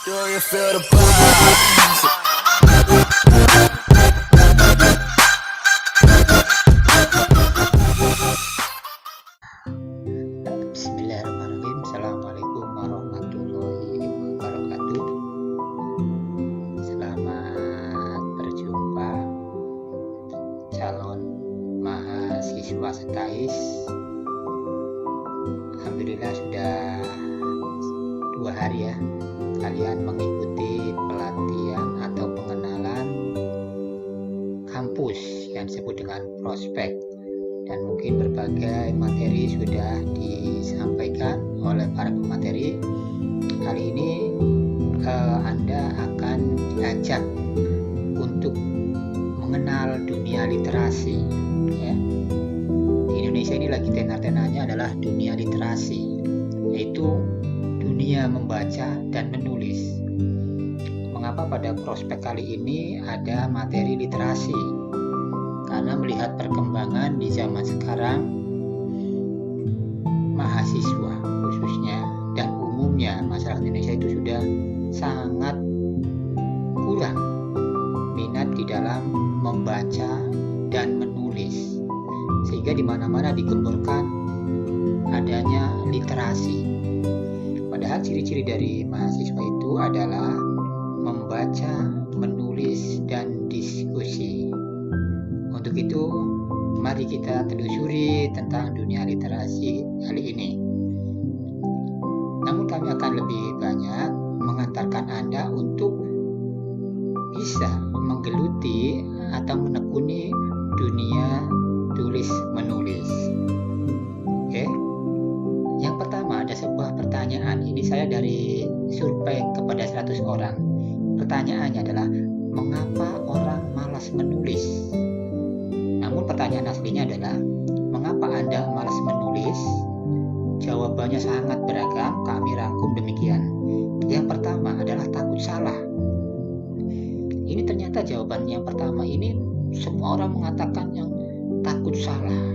Do you feel the vibes? Bismillahirrahmanirrahim. Assalamualaikum warahmatullahi wabarakatuh. Selamat berjumpa calon mahasiswa STAIS. Alhamdulillah sudah 2 hari ya kalian mengikuti pelatihan atau pengenalan kampus yang disebut dengan prospek, dan mungkin berbagai materi sudah disampaikan oleh para pemateri. Kali ini Anda akan diajak untuk mengenal dunia literasi ya. Di Indonesia ini lagi tenar-tenarnya adalah dunia literasi, yaitu dunia membaca dan menulis. Mengapa pada prospek kali ini ada materi literasi? Karena melihat perkembangan di zaman sekarang, mahasiswa khususnya dan umumnya masyarakat Indonesia itu sudah sangat kurang minat di dalam membaca dan menulis, sehingga di mana-mana digemburkan adanya literasi. Padahal ciri-ciri dari mahasiswa itu adalah membaca, menulis, dan diskusi. Untuk itu, mari kita telusuri tentang dunia literasi kali ini. Namun kami akan lebih banyak mengantarkan Anda untuk bisa menggeluti atau menekuni dunia tulis-menulis. Oke. Yang pertama, ada sebuah pertanyaan. Ini saya dari survei kepada 100 orang. Pertanyaannya adalah, mengapa orang malas menulis? Namun pertanyaan aslinya adalah, mengapa Anda malas menulis? Jawabannya sangat beragam, kami rangkum demikian. Yang pertama adalah takut salah. Ini ternyata jawaban yang pertama ini semua orang mengatakan yang takut salah.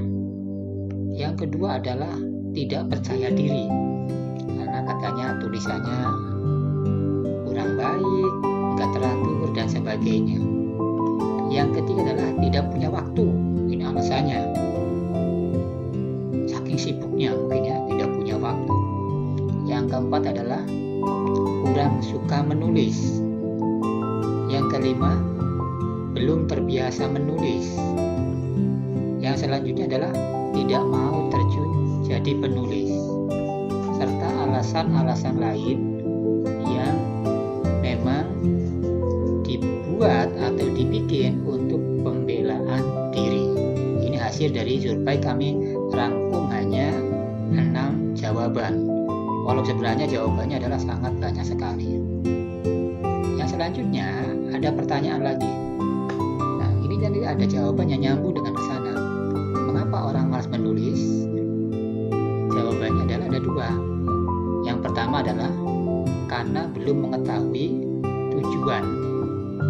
Yang kedua adalah tidak percaya diri, karena katanya tulisannya kurang baik, nggak teratur, dan sebagainya. Yang ketiga adalah tidak punya waktu. Ini alasannya, saking sibuknya mungkin ya, tidak punya waktu. Yang keempat adalah kurang suka menulis. Yang kelima, belum terbiasa menulis. Yang selanjutnya adalah tidak mau terjun jadi penulis, serta alasan-alasan lain yang memang dibuat atau dibikin untuk pembelaan diri. Ini hasil dari survei, kami rangkum hanya 6 jawaban, walau sebenarnya jawabannya adalah sangat banyak sekali. Yang selanjutnya ada pertanyaan lagi. Nah, ini jadi ada jawabannya nyambung dengan ke sana. Mengapa orang malas menulis? Jawabannya adalah ada 2. Yang pertama adalah karena belum mengetahui tujuan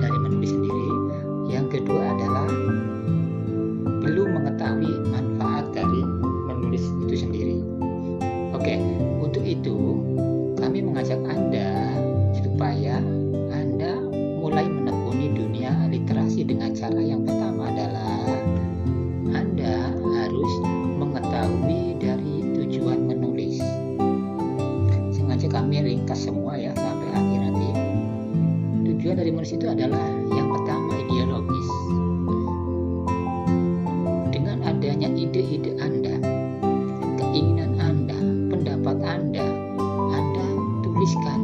dari menulis sendiri. Yang kedua adalah belum mengetahui manfaat dari menulis itu sendiri. Oke, untuk itu kami mengajak Anda supaya Anda mulai menekuni dunia literasi dengan cara yang pertama adalah Anda harus mengetahui dari tujuan menulis. Sengaja kami ringkas semua ya sampai akhir nanti. Tujuan dari menulis itu adalah yang pertama ideologis. Dengan adanya ide-ide Anda, keinginan Anda, pendapat Anda tuliskan,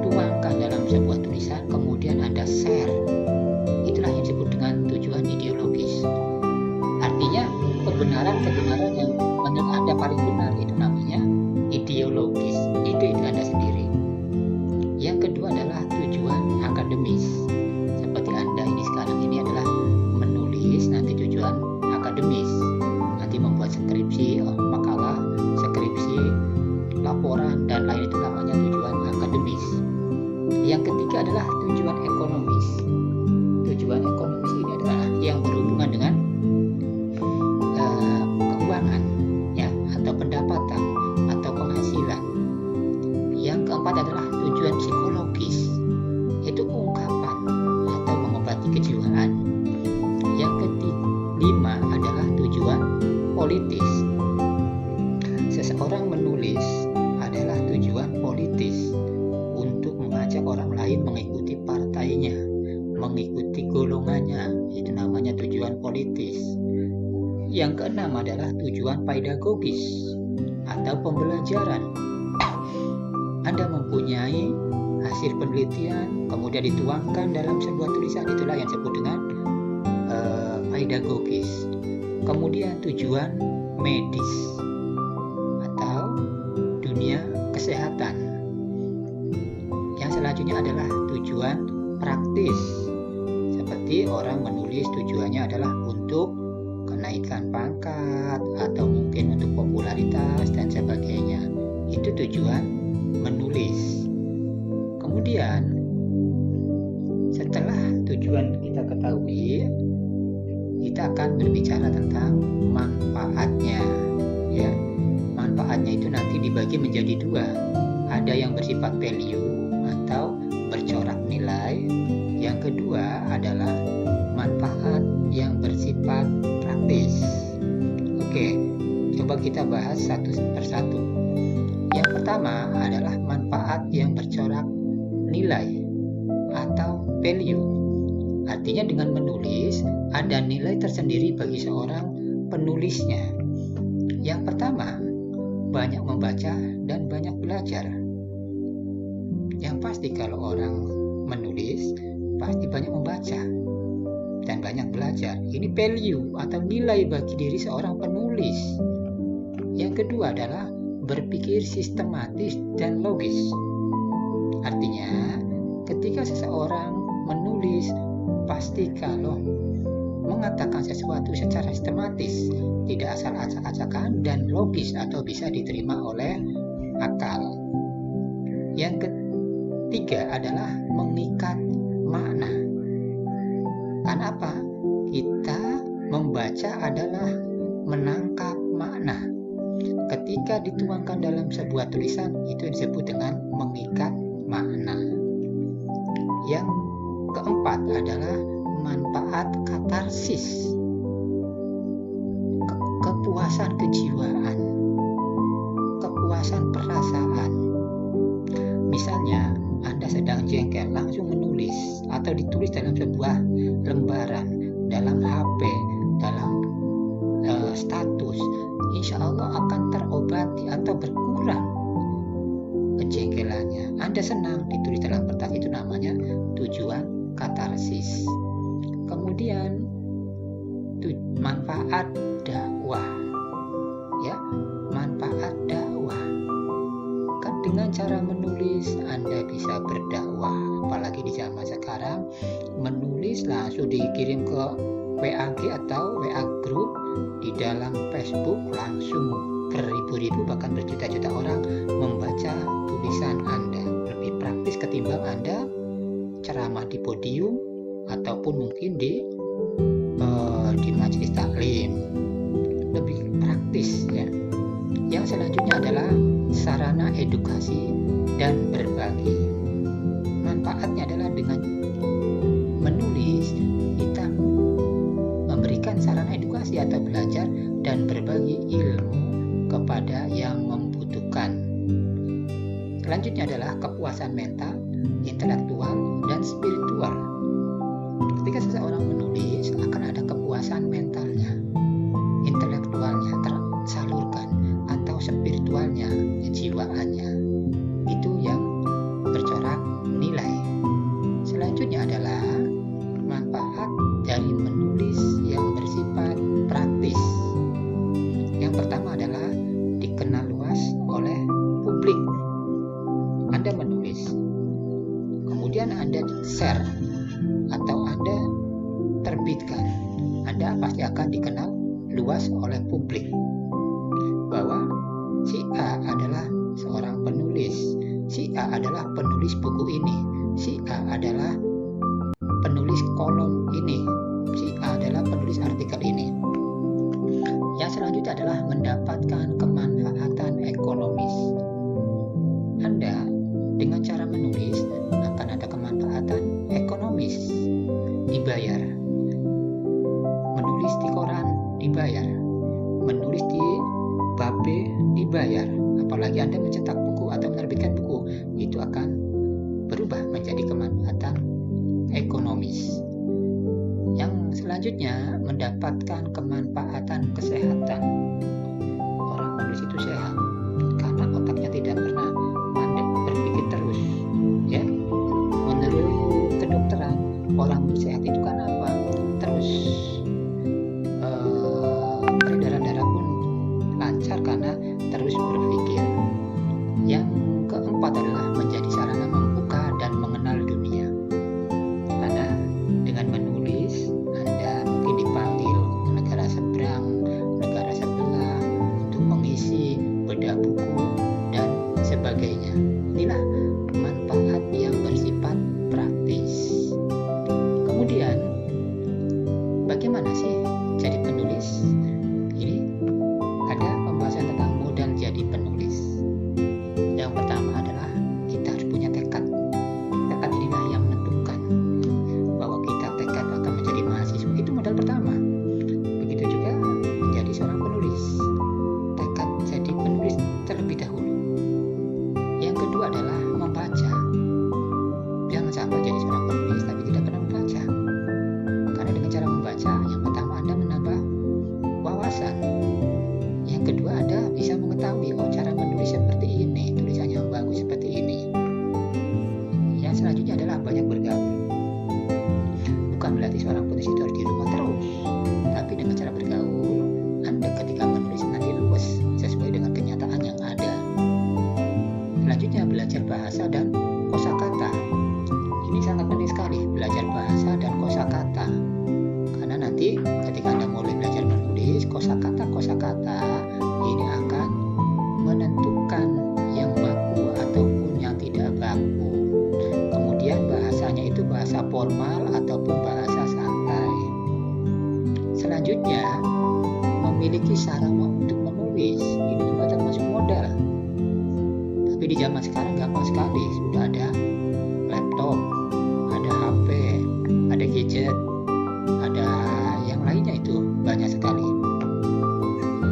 tuangkan dalam sebuah tulisan, kemudian Anda share. Itulah yang disebut dengan tujuan ideologis. Artinya kebenaran yang menurut Anda paling benar itu namanya ideologis, ide Anda sendiri. Yang kedua adalah tujuan akademis. Seperti Anda ini sekarang ini adalah menulis, nanti tujuan akademis. Nanti membuat skripsi, makalah, skripsi, laporan, dan lain itu namanya tujuan akademis. Yang ketiga adalah tujuan ekonomis. Tujuan ekonomis ini adalah yang berhubungan dengan keuangan ya, atau pendapatan atau penghasilan. Yang keempat adalah tujuan psikologis, yaitu ungkapan atau mengobati kejiwaan. Yang kelima adalah tujuan politis. Seseorang menulis adalah tujuan politis untuk mengajak orang lain mengikuti partainya, mengikuti golongannya, itu namanya tujuan politis. Yang keenam adalah tujuan pedagogis atau pembelajaran. Anda mempunyai hasil penelitian, kemudian dituangkan dalam sebuah tulisan, itulah yang disebut dengan pedagogis. Kemudian tujuan medis atau dunia kesehatan. Yang selanjutnya adalah tujuan praktis. Seperti orang menulis tujuannya adalah untuk kenaikan pangkat atau mungkin untuk popularitas dan sebagainya. Itu tujuan menulis. Kemudian setelah tujuan kita ketahui, kita akan berbicara tentang manfaatnya, ya. Manfaatnya itu nanti dibagi menjadi dua. Ada yang bersifat value atau bercorak nilai. Yang kedua adalah manfaat yang bersifat praktis. Oke, coba kita bahas satu persatu. Yang pertama adalah manfaat yang bercorak nilai atau value. Artinya dengan menulis ada nilai tersendiri bagi seorang penulisnya. Yang pertama, banyak membaca dan banyak belajar. Yang pasti kalau orang menulis pasti banyak membaca dan banyak belajar. Ini value atau nilai bagi diri seorang penulis. Yang kedua adalah berpikir sistematis dan logis. Artinya, ketika seseorang menulis, pasti kalau mengatakan sesuatu secara sistematis, tidak asal acak-acakan dan logis atau bisa diterima oleh akal. Yang ketiga adalah mengikat makna. Karena apa? Kita membaca adalah menangkap makna. Ketika dituangkan dalam sebuah tulisan, itu disebut dengan mengikat makna. Yang keempat adalah manfaat katarsis, kepuasan kejiwaan, kepuasan perasaan. Misalnya, Anda sedang jengkel, langsung menulis atau ditulis dalam sebuah lembaran, dalam HP, dalam status, insya Allah akan terobati atau berkurang kejengkelannya. Anda senang ditulis dalam kertas, itu namanya tujuan katarsis. Kemudian manfaat dakwah, ya, manfaat dakwah. Dengan cara menulis Anda bisa berdakwah, apalagi di zaman sekarang menulis langsung dikirim ke WA-G atau WA group, di dalam Facebook langsung beribu-ribu bahkan berjuta-juta orang membaca tulisan Anda. Lebih praktis ketimbang Anda ceramah di podium ataupun mungkin di majelis taklim. Lebih praktis, ya. Yang selanjutnya adalah sarana edukasi dan berbagi. Manfaatnya adalah dengan menulis kita memberikan sarana edukasi atau belajar dan berbagi ilmu kepada yang membutuhkan. Selanjutnya adalah kepuasan mental, intelektual, dan spiritual. Ketika seseorang menulis akan ada kepuasan mentalnya, intelektualnya tersalurkan, atau spiritualnya, kejiwaannya. Itu yang bercorak nilai. Selanjutnya adalah manfaat dari menulis yang bersifat praktis. Yang pertama adalah dikenal luas oleh publik. Anda menulis, kemudian Anda share atau Anda terbitkan, Anda pasti akan dikenal luas oleh publik bahwa si A adalah seorang penulis, si A adalah penulis buku ini, si A adalah penulis kolom ini, si A adalah penulis artikel ini. Yang selanjutnya adalah mendapatkan kemanfaatan ekonomis. Anda dengan cara menulis akan ada kemanfaatan ekonomis, dibayar. Menulis di koran dibayar, menulis di babe dibayar. Apalagi Anda mencetak buku atau menerbitkan buku, itu akan berubah menjadi kemanfaatan ekonomis. Yang selanjutnya mendapatkan kemanfaatan kesehatan. Orang menulis itu sehat karena otaknya tidak pernah mandek berpikir terus. Ya, menurut kedokteran, orang sehat itu kan apa? Terus peredaran darah pun lancar karena terus berpikir. Yang keempat adalah menjadi sarana membuka dan mengenal dunia. Karena dengan menulis, Anda mungkin dipanggil ke negara seberang, negara sebelah untuk mengisi bedah buku dan sebagainya. Inilah manfaat yang bersifat praktis. Kemudian, bagaimana sih jadi penulis? Ini ada pembahasan tentang modal jadi penulis. Yang pertama adalah kita harus punya tekad. Tekad inilah yang menentukan bahwa kita tekad akan menjadi mahasiswa. Itu modal pertama. Begitu juga menjadi seorang penulis. Tekad jadi penulis terlebih dahulu. Yang kedua adalah membaca. Jangan sampai jadi seorang penulis tapi tidak pernah membaca. Karena dengan cara membaca, yang pertama Anda menambah wawasan. Yang kedua, Anda bisa mengetahui cara menulis seperti ini, tulisannya yang bagus seperti ini. Yang selanjutnya adalah banyak bergaul. Bukan berarti seorang penulis itu harus di rumah terus, tapi dengan cara bergaul, Anda ketika menulis nanti luas sesuai dengan kenyataan yang ada. Selanjutnya belajar bahasa dan kosakata. Ini sangat penting sekali, belajar bahasa dan kosakata. Karena nanti ketika Anda mulai belajar menulis, kosakata ini akan menentukan yang baku ataupun yang tidak baku. Kemudian bahasanya itu bahasa formal ataupun bahasa santai. Selanjutnya, memiliki sarana untuk menulis. Ini juga termasuk modal. Tapi di zaman sekarang gampang sekali, sudah ada laptop, ada HP, ada gadget, ada yang lainnya, itu banyak sekali.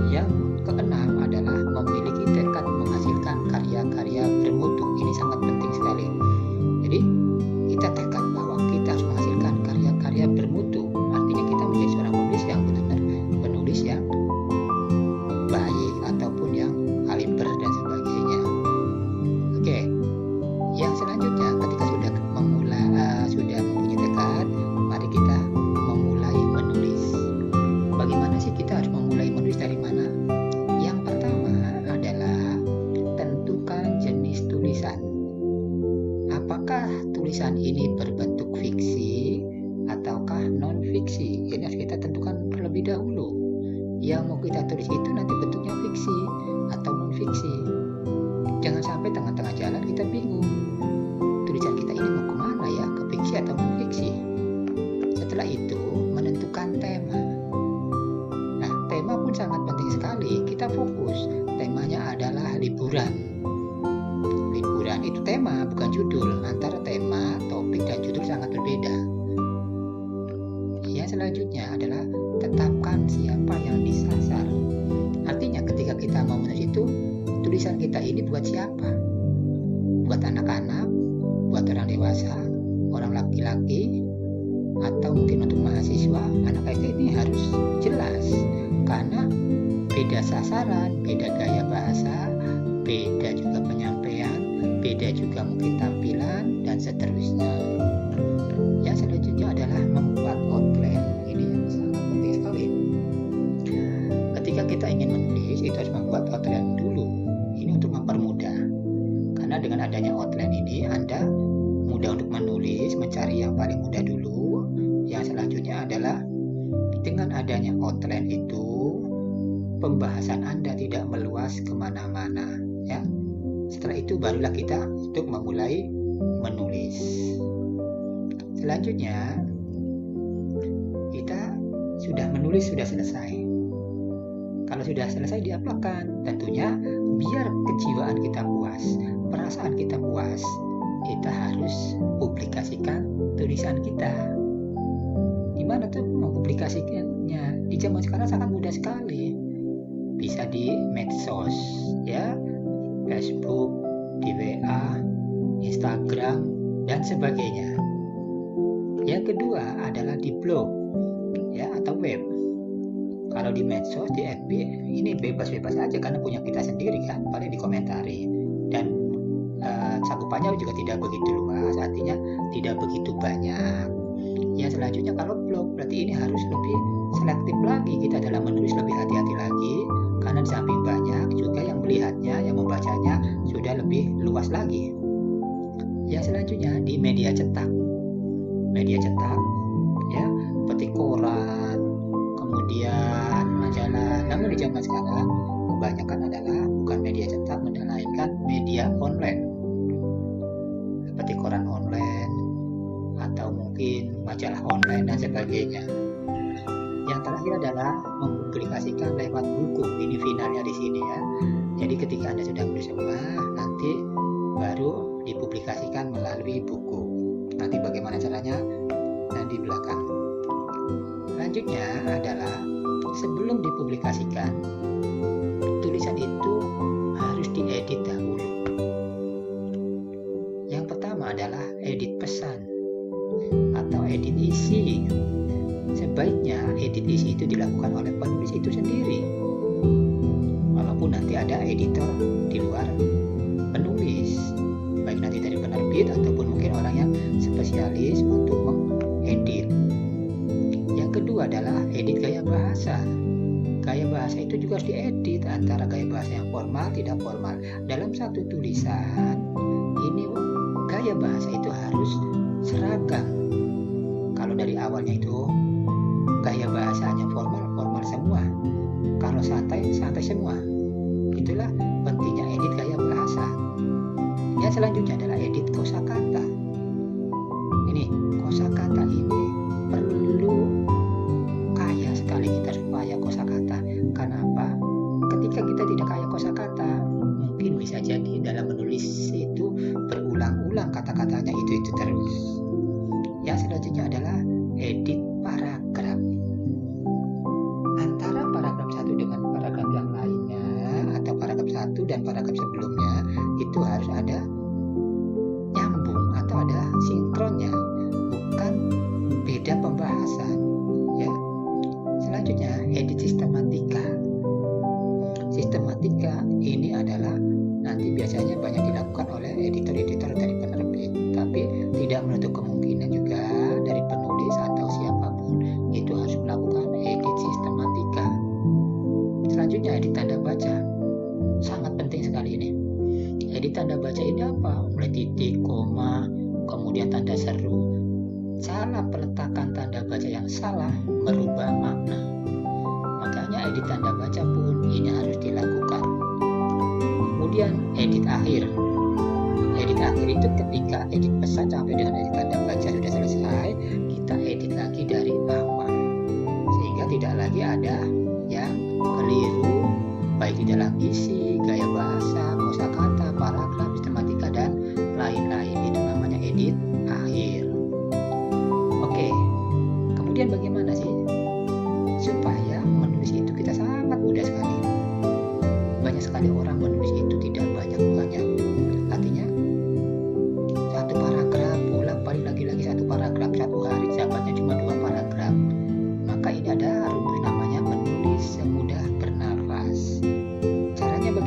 Yang keenam adalah memiliki tekad menghasilkan karya-karya bermutu. Ini sangat penting sekali. Jadi kita tekad bahwa kita harus menghasilkan karya-karya bermutu. Artinya kita menjadi seorang penulis yang benar-benar penulis yang baik ataupun yang kaliber dan sebagainya. Oke. Yang selanjutnya ketika sudah mempunyai tekad, mari kita memulai menulis. Bagaimana sih kita harus memulai menulis, dari mana? Yang pertama adalah tentukan jenis tulisan. Apakah tulisan ini berbentuk fiksi ataukah non fiksi? Ini harus kita tentukan terlebih dahulu. Yang mau kita tulis itu nanti bentuknya fiksi atau non fiksi. Jangan sampai tengah-tengah jalan kita bingung. Tulisan kita ini mau kemana ya? Ke fiksi atau non fiksi? Setelah itu menentukan tema. Nah, tema pun sangat penting sekali. Kita fokus. Temanya adalah liburan. Liburan itu tema, bukan judul. Antara tema, topik, dan judul sangat berbeda. Yang selanjutnya adalah tetapkan siapa yang disasar. Artinya ketika kita mau menulis itu, tulisan kita ini buat siapa? Buat anak-anak, buat orang dewasa, orang laki-laki, atau mungkin untuk mahasiswa. Anak SD ini harus jelas, karena beda sasaran, beda gaya bahasa, beda juga penyampaian, beda juga mungkin tampilan, dan seterusnya. Yang selanjutnya adalah membuat outline. Ini yang sangat penting sekali. Ketika kita ingin menulis, itu harus membuat outline dulu. Ini untuk mempermudah. Karena dengan adanya outline ini, Anda mudah untuk menulis, mencari yang paling mudah dulu. Yang selanjutnya adalah dengan adanya outline itu, pembahasan Anda tidak meluas kemana-mana, ya. Setelah itu barulah kita untuk memulai menulis. Selanjutnya, kita sudah menulis, sudah selesai. Kalau sudah selesai diapakan? Tentunya biar kejiwaan kita puas, perasaan kita puas, kita harus publikasikan tulisan kita. Gimana tuh mempublikasikannya? Di zaman sekarang sangat mudah sekali. Bisa di medsos, ya, Facebook, di WA, Instagram, dan sebagainya. Yang kedua adalah di blog, ya, atau web. Kalau di medsos, di FB, ini bebas-bebas aja karena punya kita sendiri kan, paling dikomentari. Dan cakupannya juga tidak begitu luas, artinya tidak begitu banyak. Ya, selanjutnya kalau blog, berarti ini harus lebih selektif lagi, kita dalam menulis lebih hati-hati lagi, karena di samping banyak juga yang melihatnya, yang membacanya sudah lebih luas lagi. Yang selanjutnya di media cetak, ya, seperti koran, kemudian majalah. Namun di zaman sekarang kebanyakan adalah bukan media cetak, melainkan media online, seperti koran online atau mungkin majalah online dan sebagainya. Yang terakhir adalah mempublikasikan lewat buku. Ini finalnya di sini, ya. Jadi ketika Anda sudah menulis semua, nanti baru dipublikasikan melalui buku. Nanti bagaimana caranya? Dan di belakang. Selanjutnya adalah sebelum dipublikasikan, tulisan itu harus diedit dahulu. Yang pertama adalah edit pesan atau edit isi. Sebaiknya edit isi itu dilakukan oleh penulis itu sendiri, walaupun nanti ada editor di luar penulis, baik nanti dari penerbit ataupun mungkin orang yang spesialis untuk mengedit. Yang kedua adalah edit gaya bahasa. Gaya bahasa itu juga harus diedit, antara gaya bahasa yang formal, tidak formal. Dalam satu tulisan ini gaya bahasa itu harus seragam. Kalau dari awalnya itu gaya bahasanya formal semua, kalau santai semua. Itulah pentingnya edit gaya bahasa. Yang selanjutnya adalah edit kosakata. Ini kosakata ini perlu kaya sekali kita supaya kosakata. Kenapa? Ketika kita tidak kaya kosakata, mungkin bisa jadi dalam menulis itu berulang-ulang kata-katanya itu terus. Yang selanjutnya adalah edit paragraf. Antara paragraf satu dengan paragraf yang lainnya, atau paragraf satu dan paragraf sebelumnya, itu harus ada nyambung atau ada sinkronnya, bukan beda pembahasan, ya. Selanjutnya edit sistematika. Sistematika ini adalah nanti biasanya banyak dilakukan oleh editor-editor dari penerbit, tapi tidak menutup kemungkinan juga dari penulis atau siapapun itu harus melakukan edit sistematika. Selanjutnya edit tanda baca. Sangat penting sekali ini. Edit tanda baca ini apa? Mulai titik, koma, kemudian tanda seru. Salah peletakan tanda baca yang salah merubah makna. Makanya edit tanda baca pun ini harus dilakukan. Kemudian edit akhir. Edit akhir itu ketika edit pesan sampai dengan edit tanda baca sudah selesai, kita edit lagi dari awal, sehingga tidak lagi ada yang keliru baik di dalam isi, gaya bahasa, kosakata, paragraf, sistematika, dan lain-lain. Itu namanya edit akhir. Oke, kemudian bagaimana sih supaya menulis itu kita sangat mudah sekali? Banyak sekali orang menulis itu tidak banyak. Artinya satu paragraf bolak-balik lagi satu paragraf, satu hari dapatnya cuma 2 paragraf. Maka ini ada rumus namanya menulis semudah bernafas. Caranya bagaimana?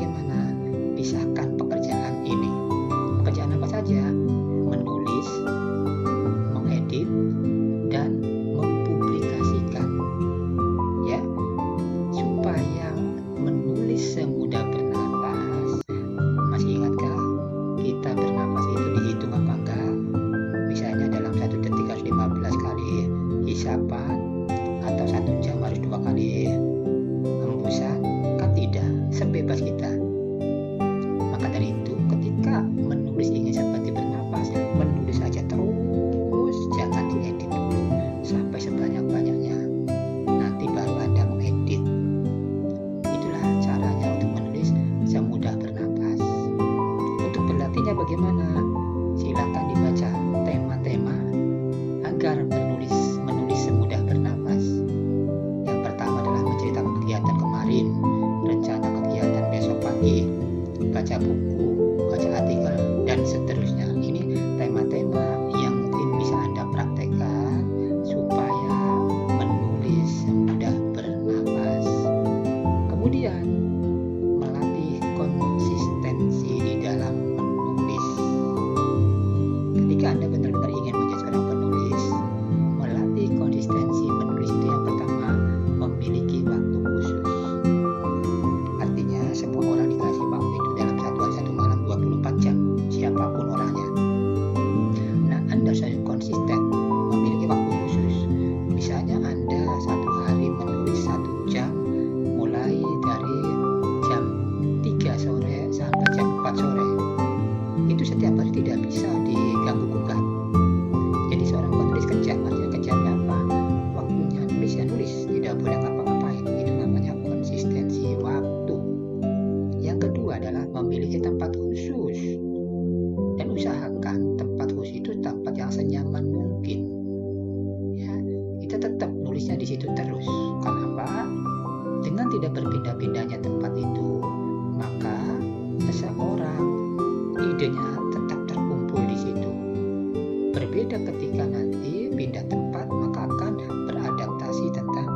Tidak ketika nanti pindah tempat maka akan beradaptasi tentang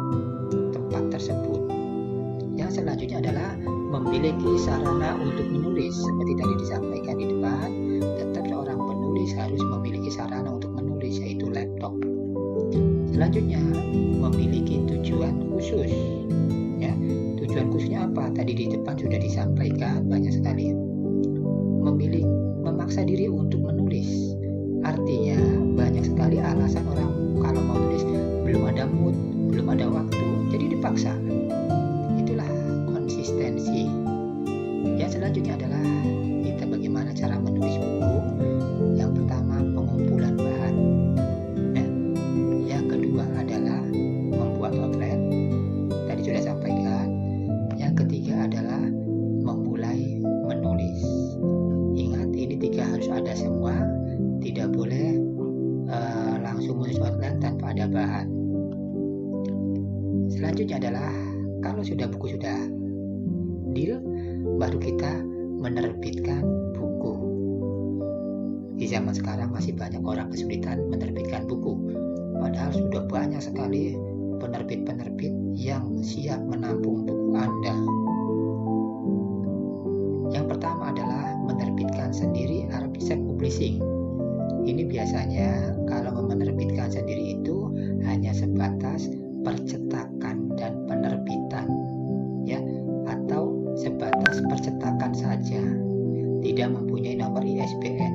tempat tersebut. Yang selanjutnya adalah memiliki sarana untuk menulis. Seperti tadi disampaikan di depan, tetap seorang penulis harus memiliki sarana untuk menulis, yaitu laptop. Selanjutnya, memiliki tujuan khusus. Ya, tujuan khususnya apa? Tadi di depan sudah disampaikan banyak sekali. Memaksa diri untuk menulis. Artinya banyak sekali alasan orang kalau mau nulis, belum ada mood, belum ada waktu, jadi dipaksa. Itulah konsistensi. Yang selanjutnya adalah kita bagaimana cara menulis buku. Yang pertama, pengumpulan bahan. Yang kedua adalah membuat outline. Tadi sudah sampaikan. Yang ketiga adalah memulai menulis. Ingat, ini 3 harus ada semua. Tidak boleh langsung menulis outline tanpa ada bahan. Selanjutnya adalah kalau buku sudah deal, baru kita menerbitkan buku. Di zaman sekarang masih banyak orang kesulitan menerbitkan buku, padahal sudah banyak sekali penerbit-penerbit yang siap menampung buku Anda. Yang pertama adalah menerbitkan sendiri atau self-publishing. Ini biasanya kalau menerbitkan sendiri itu hanya sebatas percetakan dan penerbitan, ya, atau sebatas percetakan saja, tidak mempunyai nomor ISBN.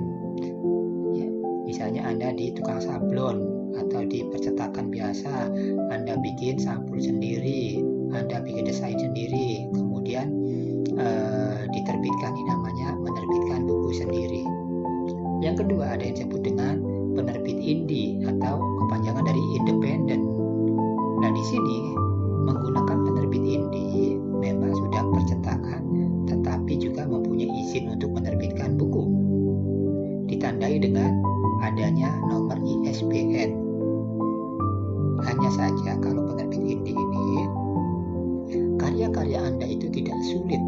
Ya, misalnya Anda di tukang sablon atau di percetakan biasa, Anda bikin sampul sendiri, Anda bikin desain sendiri, kemudian diterbitkan, ini namanya menerbitkan buku sendiri. Yang kedua ada yang disebut dengan penerbit indie atau kepanjangan dari independen. Nah, di sini menggunakan penerbit indie memang sudah percetakan, tetapi juga mempunyai izin untuk menerbitkan buku. Ditandai dengan adanya nomor ISBN. Hanya saja kalau penerbit indie ini, karya-karya Anda itu tidak sulit.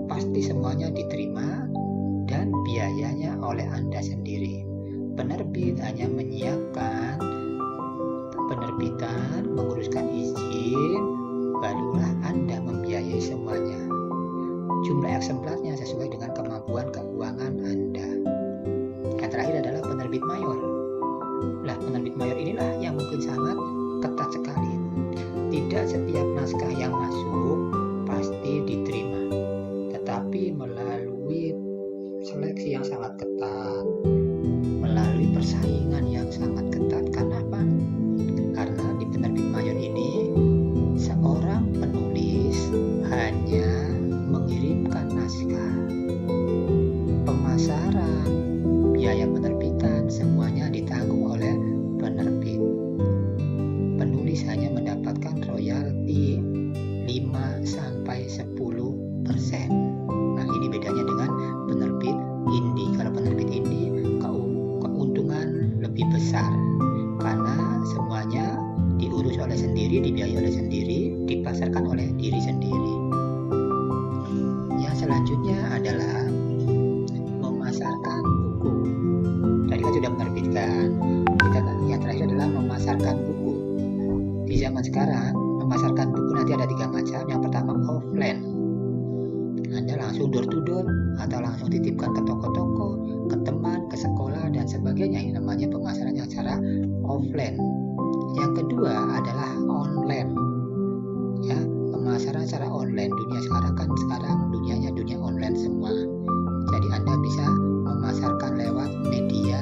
Pasti semuanya diterima dan biayanya oleh Anda sendiri. Penerbit hanya menyiapkan penerbitan, menguruskan izin, barulah Anda membiayai semuanya. Jumlah eksemplarnya sesuai dengan kemampuan keuangan Anda. Yang terakhir adalah penerbit mayor. Nah, penerbit mayor inilah yang mungkin sangat ketat sekali. Tidak setiap naskah yang masuk pasti diterima, tetapi melalui seleksi yang sangat ketat, melalui persaingan yang sangat ketat. Karena apa? Karena di penerbit mayor ini seorang penulis hanya mengirimkan naskah, pemasaran, biaya penerbitan semuanya ditanggung oleh penerbit. Penulis hanya mendapatkan royalti 5-10%. Nah, ini bedanya dengan penerbit indie. Kalau penerbit indie keuntungan lebih besar karena semuanya diurus oleh sendiri, dibiayai oleh sendiri, dipasarkan oleh diri sendiri. Yang selanjutnya adalah memasarkan buku. Tadi kan sudah menerbitkan. Yang terakhir adalah memasarkan buku. Di zaman sekarang memasarkan buku nanti ada 3 macam. Yang pertama offline. Anda langsung door to door atau langsung titipkan ke toko-toko, ke teman, ke sekolah dan sebagainya. Ini namanya pemasaran yang secara offline. Yang kedua adalah online. Ya, pemasaran secara online. Dunia sekarang dunianya dunia online semua. Jadi Anda bisa memasarkan lewat media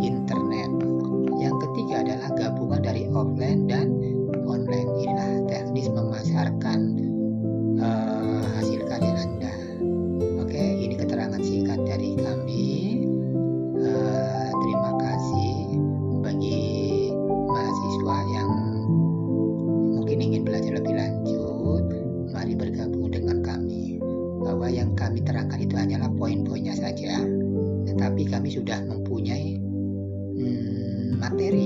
internet. Yang ketiga adalah gabungan dari offline dan online. Inilah teknis memasarkan hasil karya Anda. Oke, ini keterangan singkat dari kami. Terima kasih bagi mahasiswa yang mungkin ingin belajar lebih lanjut. Mari bergabung dengan kami. Bahwa yang kami terangkan itu hanyalah poin-poinnya saja, tetapi kami sudah mempunyai materi